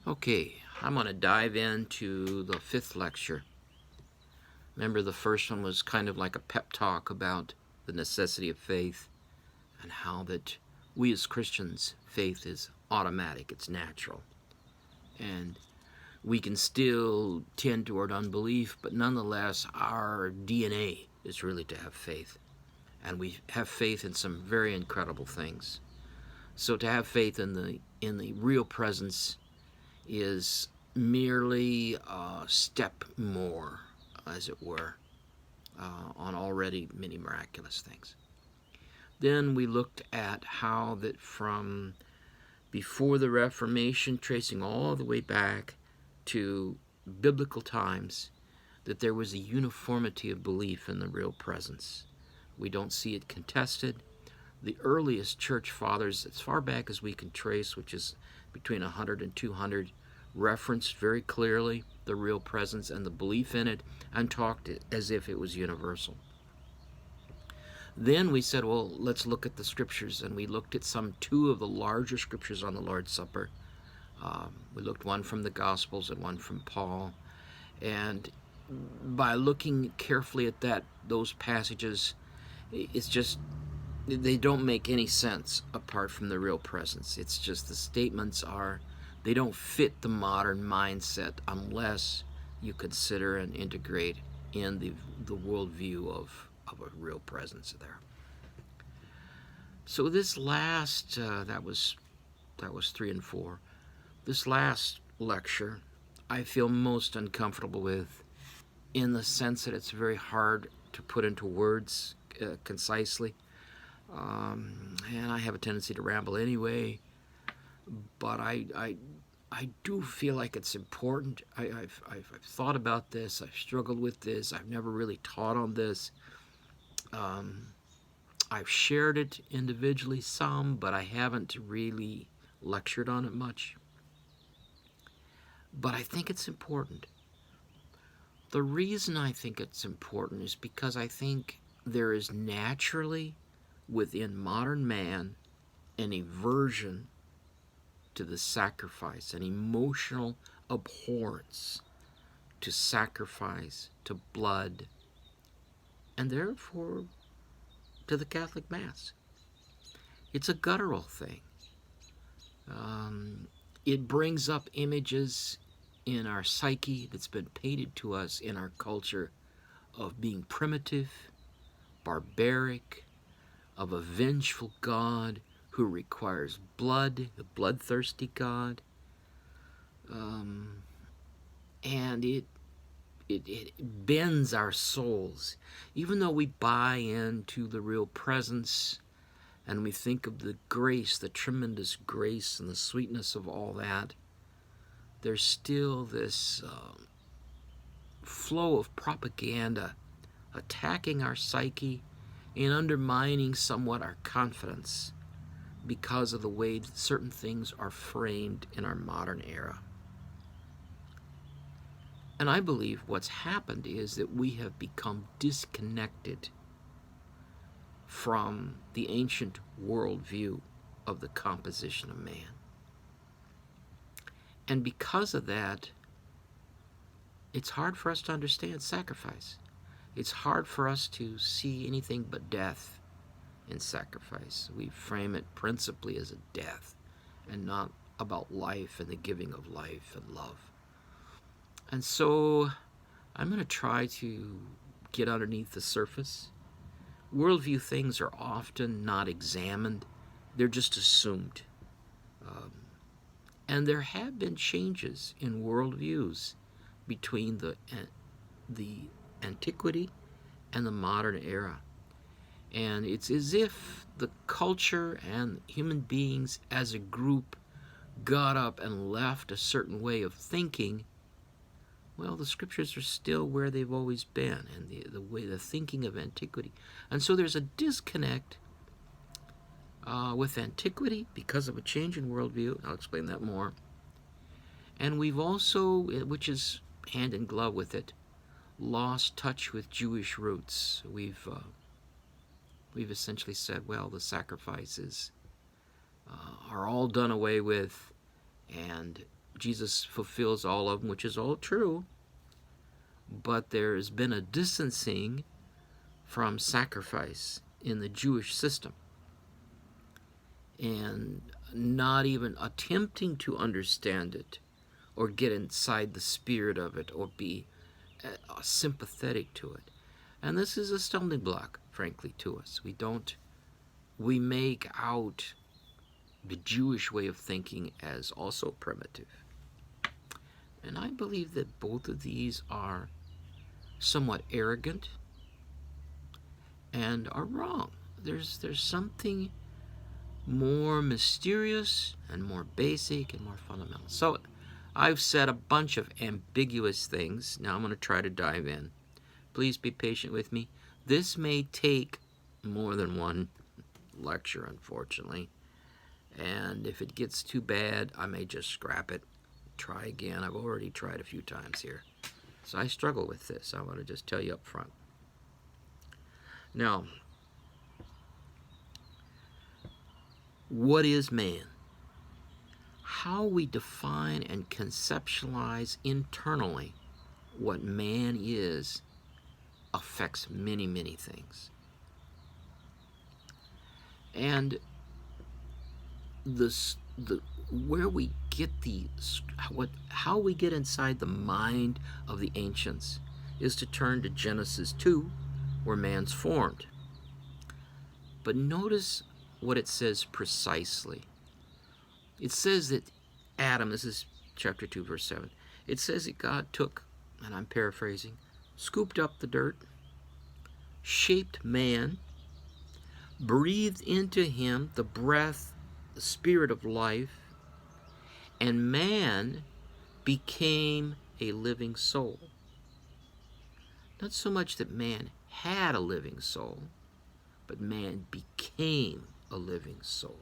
Okay, I'm going to dive into the fifth lecture. Remember, the first one was kind of like a pep talk about the necessity of faith and how that we as Christians, faith is automatic, it's natural. And we can still tend toward unbelief, but nonetheless, our DNA is really to have faith. And we have faith in some very incredible things. So to have faith in the real presence is merely a step more, as it were, on already many miraculous things. Then we looked at how that from before the Reformation, tracing all the way back to biblical times, that there was a uniformity of belief in the real presence. We don't see it contested. The earliest church fathers, as far back as we can trace, which is between 100 and 200, referenced very clearly the real presence and the belief in it and talked it as if it was universal. Then we said, well, let's look at the scriptures, and we looked at two of the larger scriptures on the Lord's Supper. We looked one from the Gospels and one from Paul, and by looking carefully at those passages, it's just they don't make any sense apart from the real presence. It's just the statements they don't fit the modern mindset unless you consider and integrate in the worldview of a real presence there. So this last, that was 3 and 4. This last lecture, I feel most uncomfortable with, in the sense that it's very hard to put into words concisely. And I have a tendency to ramble anyway, but I do feel like it's important. I've thought about this. I've struggled with this. I've never really taught on this. I've shared it individually some, but I haven't really lectured on it much. But I think it's important. The reason I think it's important is because I think there is naturally within modern man an aversion to the sacrifice, an emotional abhorrence to sacrifice, to blood, and therefore to the Catholic Mass. It's a guttural thing. It brings up images in our psyche that's been painted to us in our culture of being primitive, barbaric, of a vengeful God who requires blood, a bloodthirsty God. And it bends our souls. Even though we buy into the real presence and we think of the grace, the tremendous grace and the sweetness of all that, there's still this flow of propaganda attacking our psyche and undermining somewhat our confidence because of the way certain things are framed in our modern era. And I believe what's happened is that we have become disconnected from the ancient worldview of the composition of man. And because of that, it's hard for us to understand sacrifice. It's hard for us to see anything but death in sacrifice. We frame it principally as a death and not about life and the giving of life and love. And so I'm going to try to get underneath the surface. Worldview things are often not examined. They're just assumed. And there have been changes in worldviews between the antiquity and the modern era. And it's as if the culture and human beings as a group got up and left a certain way of thinking. Well, the scriptures are still where they've always been, and the way the thinking of antiquity. And so there's a disconnect with antiquity because of a change in worldview. I'll explain that more. And we've also, which is hand in glove with it, lost touch with Jewish roots. We've essentially said, well, the sacrifices are all done away with, and Jesus fulfills all of them, which is all true, but there's been a distancing from sacrifice in the Jewish system, and not even attempting to understand it or get inside the spirit of it or be sympathetic to it. And this is a stumbling block, frankly, to us. We make out the Jewish way of thinking as also primitive. And I believe that both of these are somewhat arrogant and are wrong. There's something more mysterious and more basic and more fundamental. So I've said a bunch of ambiguous things. Now I'm going to try to dive in. Please be patient with me. This may take more than one lecture, unfortunately. And if it gets too bad, I may just scrap it, try again. I've already tried a few times here. So I struggle with this. I want to just tell you up front. Now, what is man? How we define and conceptualize internally what man is affects many, many things. And where we get how we get inside the mind of the ancients is to turn to Genesis 2, where man's formed. But notice what it says precisely. It says that Adam, this is chapter 2, verse 7, it says that God took, and I'm paraphrasing, scooped up the dirt, shaped man, breathed into him the breath, the spirit of life, and man became a living soul. Not so much that man had a living soul, but man became a living soul.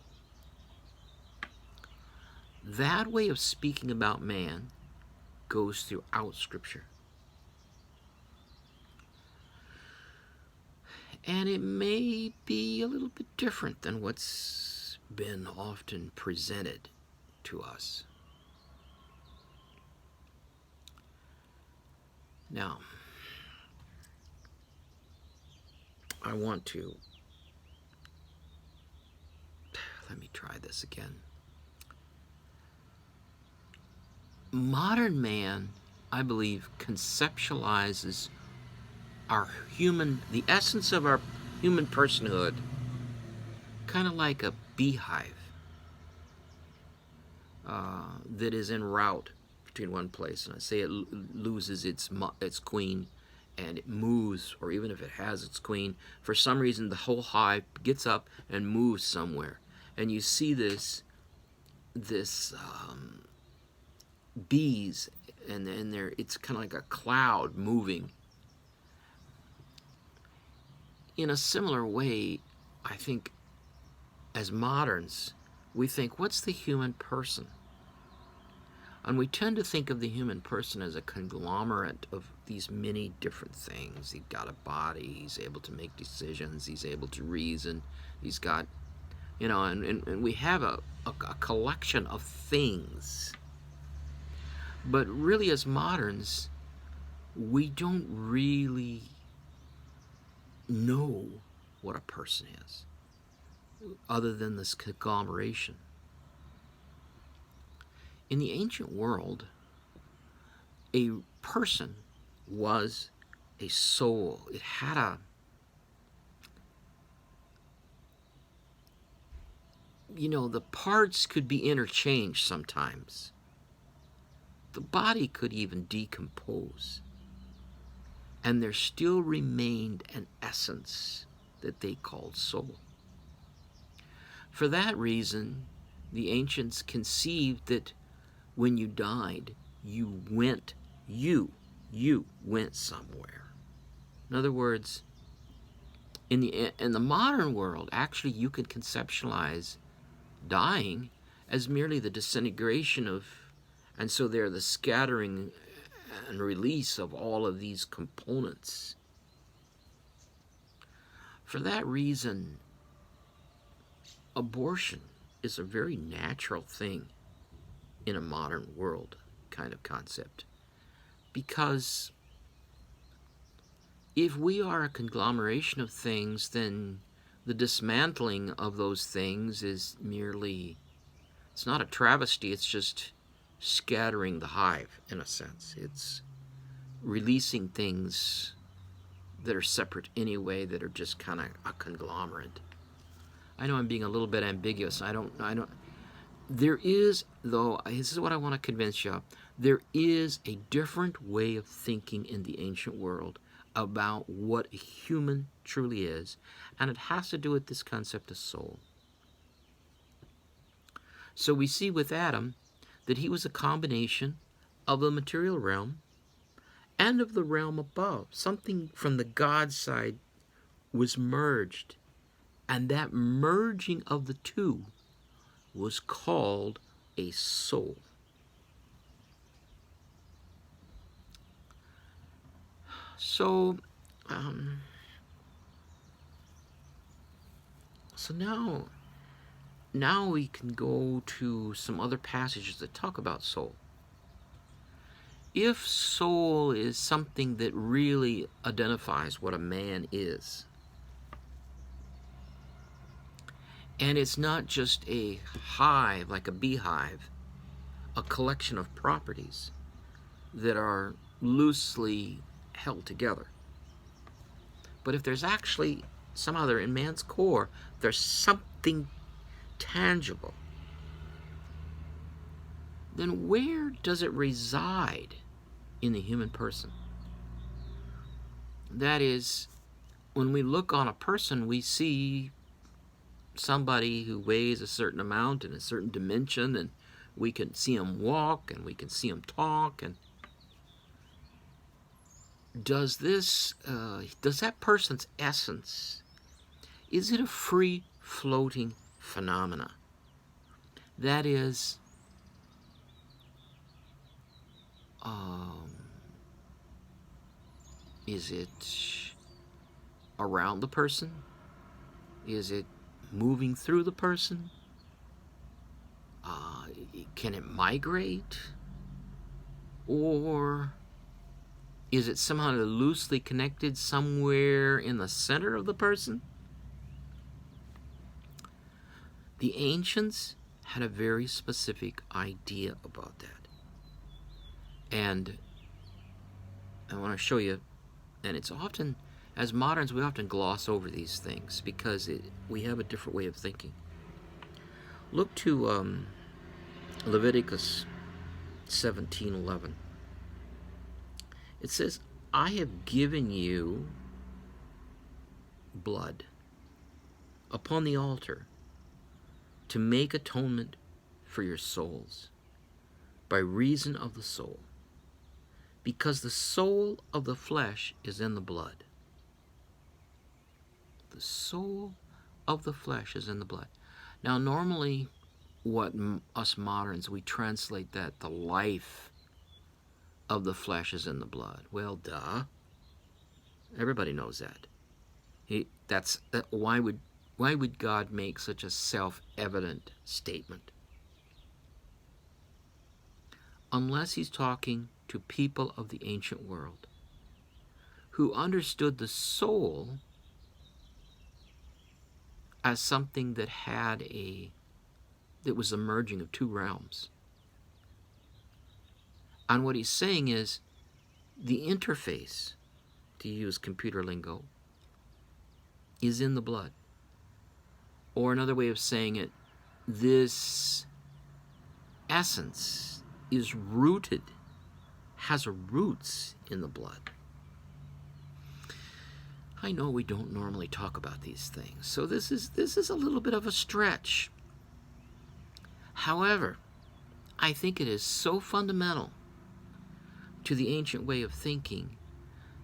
That way of speaking about man goes throughout Scripture. And it may be a little bit different than what's been often presented to us. Now, I want to, let me try this again. Modern man, I believe, conceptualizes the essence of our human personhood, kind of like a beehive that is en route between one place. And I say it loses its queen and it moves, or even if it has its queen, for some reason the whole hive gets up and moves somewhere. And you see this bees, and it's kind of like a cloud moving. In a similar way, I think, as moderns, we think, what's the human person? And we tend to think of the human person as a conglomerate of these many different things. He's got a body, he's able to make decisions, he's able to reason, he's got, and we have a collection of things. But really, as moderns, we don't really know what a person is, other than this conglomeration. In the ancient world, a person was a soul. It had the parts could be interchanged sometimes. The body could even decompose. And there still remained an essence that they called soul. For that reason, the ancients conceived that when you died, you went somewhere. In other words, in the modern world, actually you can conceptualize dying as merely the disintegration of, and so they're the scattering and release of all of these components. For that reason, abortion is a very natural thing in a modern world kind of concept. Because if we are a conglomeration of things, then the dismantling of those things is merely, it's not a travesty, it's just scattering the hive in a sense. It's releasing things that are separate anyway, that are just kind of a conglomerate. I know I'm being a little bit ambiguous. I don't, there is, though, this is what I want to convince you of, there is a different way of thinking in the ancient world about what a human truly is, and it has to do with this concept of soul. So we see with Adam that he was a combination of the material realm and of the realm above. Something from the God side was merged, and that merging of the two was called a soul. So now we can go to some other passages that talk about soul. If soul is something that really identifies what a man is, and it's not just a hive, like a beehive, a collection of properties that are loosely held together, but if there's actually somehow there in man's core, there's something tangible, then where does it reside in the human person? That is, when we look on a person, we see somebody who weighs a certain amount and a certain dimension, and we can see him walk and we can see him talk. And does that person's essence, is it a free floating phenomena? That is, is it around the person? Is it moving through the person? Can it migrate? Or is it somehow loosely connected somewhere in the center of the person? The ancients had a very specific idea about that. And I want to show you, and it's often, as moderns, we often gloss over these things because we have a different way of thinking. Look to Leviticus 17:11. It says, I have given you blood upon the altar to make atonement for your souls by reason of the soul, because the soul of the flesh is in the blood. The soul of the flesh is in the blood. Now, normally, what us moderns, we translate that the life of the flesh is in the blood. Well, duh. Everybody knows that. Why would God make such a self-evident statement? Unless he's talking to people of the ancient world who understood the soul as something that was a merging of two realms. And what he's saying is the interface, to use computer lingo, is in the blood. Or another way of saying it, this essence is rooted, has roots in the blood. I know we don't normally talk about these things, so this is a little bit of a stretch. However, I think it is so fundamental to the ancient way of thinking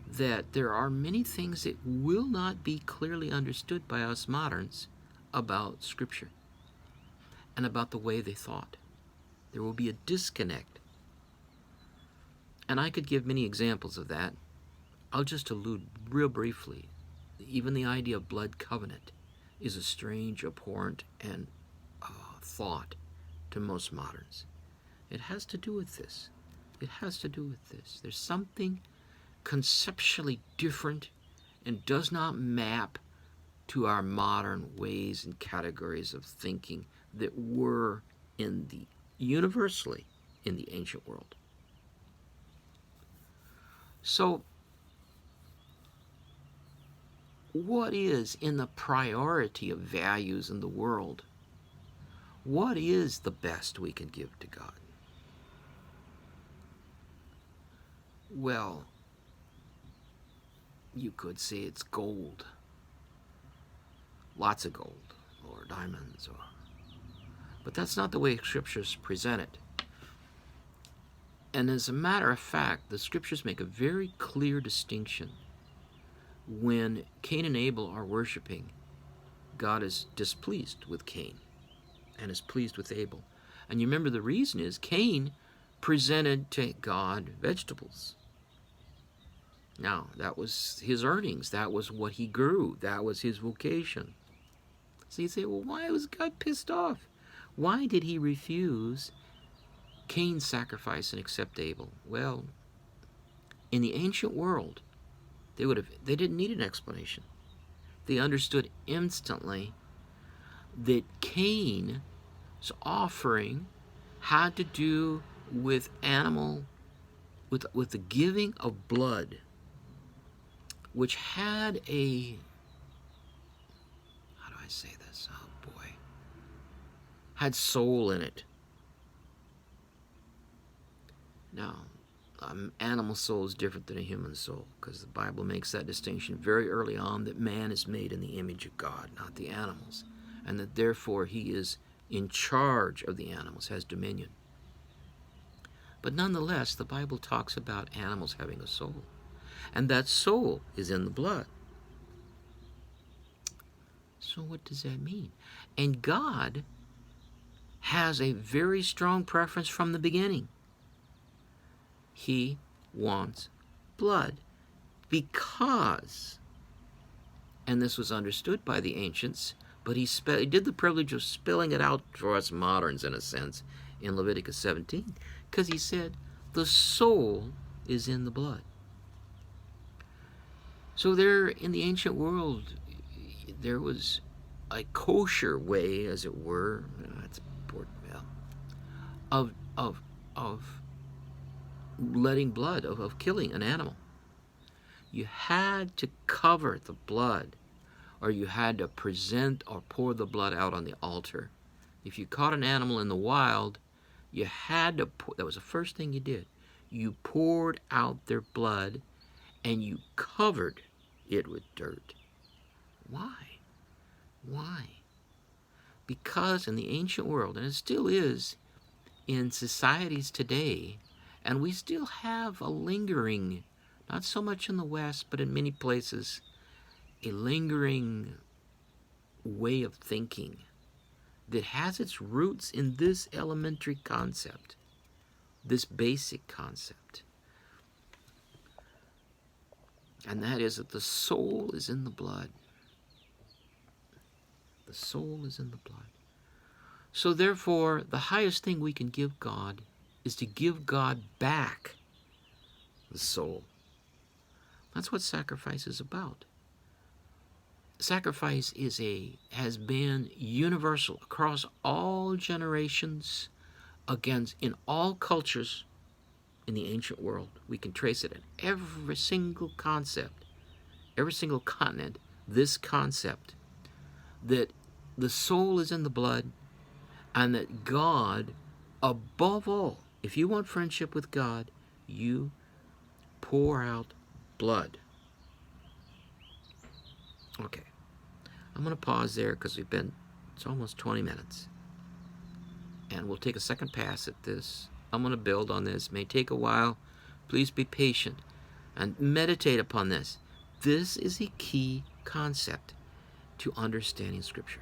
that there are many things that will not be clearly understood by us moderns about Scripture and about the way they thought. There will be a disconnect. And I could give many examples of that. I'll just allude real briefly. Even the idea of blood covenant is a strange, abhorrent, and thought to most moderns. It has to do with this. It has to do with this. There's something conceptually different and does not map to our modern ways and categories of thinking that were universally in the ancient world. So, what is in the priority of values in the world? What is the best we can give to God? Well, you could say it's gold. Lots of gold, or diamonds, but that's not the way Scriptures present it. And as a matter of fact, the Scriptures make a very clear distinction. When Cain and Abel are worshiping, God is displeased with Cain and is pleased with Abel. And you remember the reason is Cain presented to God vegetables. Now, that was his earnings. That was what he grew. That was his vocation. So you say, well, why was God pissed off? Why did he refuse Cain's sacrifice and accept Abel? Well, in the ancient world, they didn't need an explanation. They understood instantly that Cain's offering had to do with with the giving of blood, which had a, how do I say this? Oh boy. Had soul in it. Now, animal soul is different than a human soul, because the Bible makes that distinction very early on, that man is made in the image of God, not the animals, and that therefore he is in charge of the animals, has dominion. But nonetheless, the Bible talks about animals having a soul, and that soul is in the blood. So what does that mean? And God has a very strong preference from the beginning. He wants blood because, and this was understood by the ancients, but he did the privilege of spelling it out for us moderns in a sense in Leviticus 17, because he said the soul is in the blood. So there in the ancient world, there was a kosher way, as it were, that's of letting blood, of killing an animal. You had to cover the blood, or you had to present or pour the blood out on the altar. If you caught an animal in the wild, you had to that was the first thing you did. You poured out their blood and you covered it with dirt. Why? Why? Because in the ancient world, and it still is in societies today, and we still have a lingering, not so much in the West, but in many places, a lingering way of thinking that has its roots in this elementary concept, this basic concept. And that is that the soul is in the blood. The soul is in the blood. So therefore, the highest thing we can give God is to give God back the soul. That's what sacrifice is about. Sacrifice has been universal across all generations, in all cultures in the ancient world. We can trace it in every single concept, every single continent, this concept that the soul is in the blood, and that God, above all, if you want friendship with God, you pour out blood. Okay, I'm going to pause there because it's almost 20 minutes. And we'll take a second pass at this. I'm going to build on this. It may take a while. Please be patient and meditate upon this. This is a key concept to understanding Scripture.